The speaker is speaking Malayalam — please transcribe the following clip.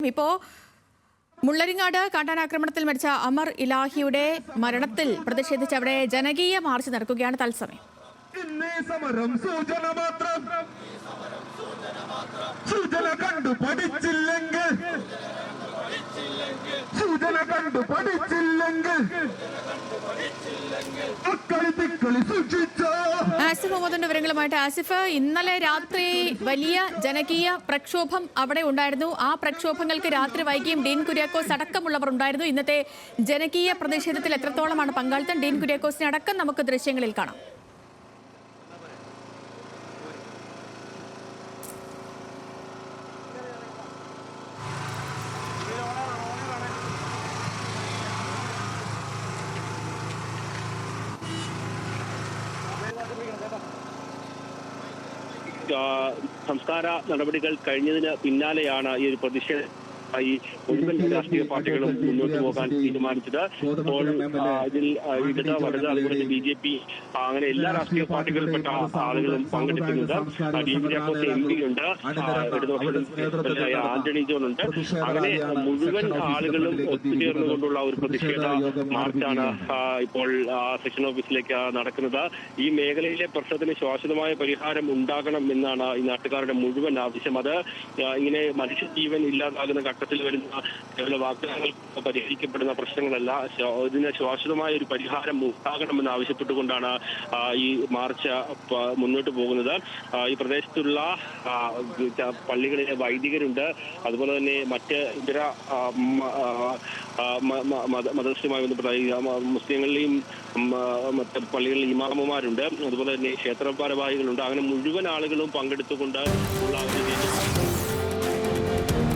ഇപ്പോ മുള്ളരിങ്ങാട് കാട്ടാനാക്രമണത്തിൽ മരിച്ച അമർ ഇലാഹിയുടെ മരണത്തിൽ പ്രതിഷേധിച്ച് അവിടെ ജനകീയ മാർച്ച് നടക്കുകയാണ് തത്സമയം. ആസിഫ് മുഹമ്മദിന്റെ വിവരങ്ങളുമായിട്ട്. ആസിഫ്, ഇന്നലെ രാത്രി വലിയ ജനകീയ പ്രക്ഷോഭം അവിടെ ഉണ്ടായിരുന്നു. ആ പ്രക്ഷോഭങ്ങൾക്ക് രാത്രി വൈകിയും ഡീൻ കുര്യാക്കോസ് അടക്കമുള്ളവർ ഉണ്ടായിരുന്നു. ഇന്നത്തെ ജനകീയ പ്രതിഷേധത്തിൽ എത്രത്തോളമാണ് പങ്കാളിത്തം? ഡീൻ കുര്യാക്കോസിനെ അടക്കം നമുക്ക് ദൃശ്യങ്ങളിൽ കാണാം. സംസ്കാര നടപടികൾ കഴിഞ്ഞതിന് പിന്നാലെയാണ് ഈ ഒരു പ്രതിഷേധം മുഴുവൻ രാഷ്ട്രീയ പാർട്ടികളും മുന്നോട്ട് പോകാൻ തീരുമാനിച്ചത്. ഇപ്പോൾ ഇതിൽ ഇടത് വലത് അതുപോലെ BJP അങ്ങനെ എല്ലാ രാഷ്ട്രീയ പാർട്ടികളിൽപ്പെട്ട ആളുകളും പങ്കെടുക്കുന്നുണ്ട്. ഡീൻ കുര്യാക്കോസ് MP ഉണ്ട്, ഇടതുപക്ഷ ആന്റണി ജോൺ ഉണ്ട്. അങ്ങനെ മുഴുവൻ ആളുകളും ഒത്തുചേർന്നുകൊണ്ടുള്ള ഒരു പ്രതിഷേധ മാർച്ചാണ് ഇപ്പോൾ സെഷൻ ഓഫീസിലേക്ക് നടക്കുന്നത്. ഈ മേഖലയിലെ പ്രശ്നത്തിന് ശാശ്വതമായ പരിഹാരം ഉണ്ടാകണം എന്നാണ് ഈ നാട്ടുകാരുടെ മുഴുവൻ ആവശ്യം. അത് ഇങ്ങനെ മനുഷ്യജീവൻ ഇല്ലാതാകുന്ന ഘട്ടത്തിൽ വരുന്ന കേവല വാഗ്ദാനങ്ങൾ പരിഹരിക്കപ്പെടുന്ന പ്രശ്നങ്ങളല്ല. ഇതിന് ശാശ്വതമായ ഒരു പരിഹാരം ഉണ്ടാകണമെന്ന് ആവശ്യപ്പെട്ടുകൊണ്ടാണ് ഈ മാർച്ച് മുന്നോട്ട് പോകുന്നത്. ഈ പ്രദേശത്തുള്ള പള്ളികളിലെ വൈദികരുണ്ട്, അതുപോലെ തന്നെ മറ്റ് ഇതര മതസ്ഥരുമായി ബന്ധപ്പെട്ട മുസ്ലിങ്ങളിലെയും മറ്റ് പള്ളികളിലെ ഇമാമുമാരുണ്ട്, അതുപോലെ തന്നെ ക്ഷേത്ര ഭാരവാഹികളുണ്ട്. അങ്ങനെ മുഴുവൻ ആളുകളും പങ്കെടുത്തുകൊണ്ട് ഉള്ള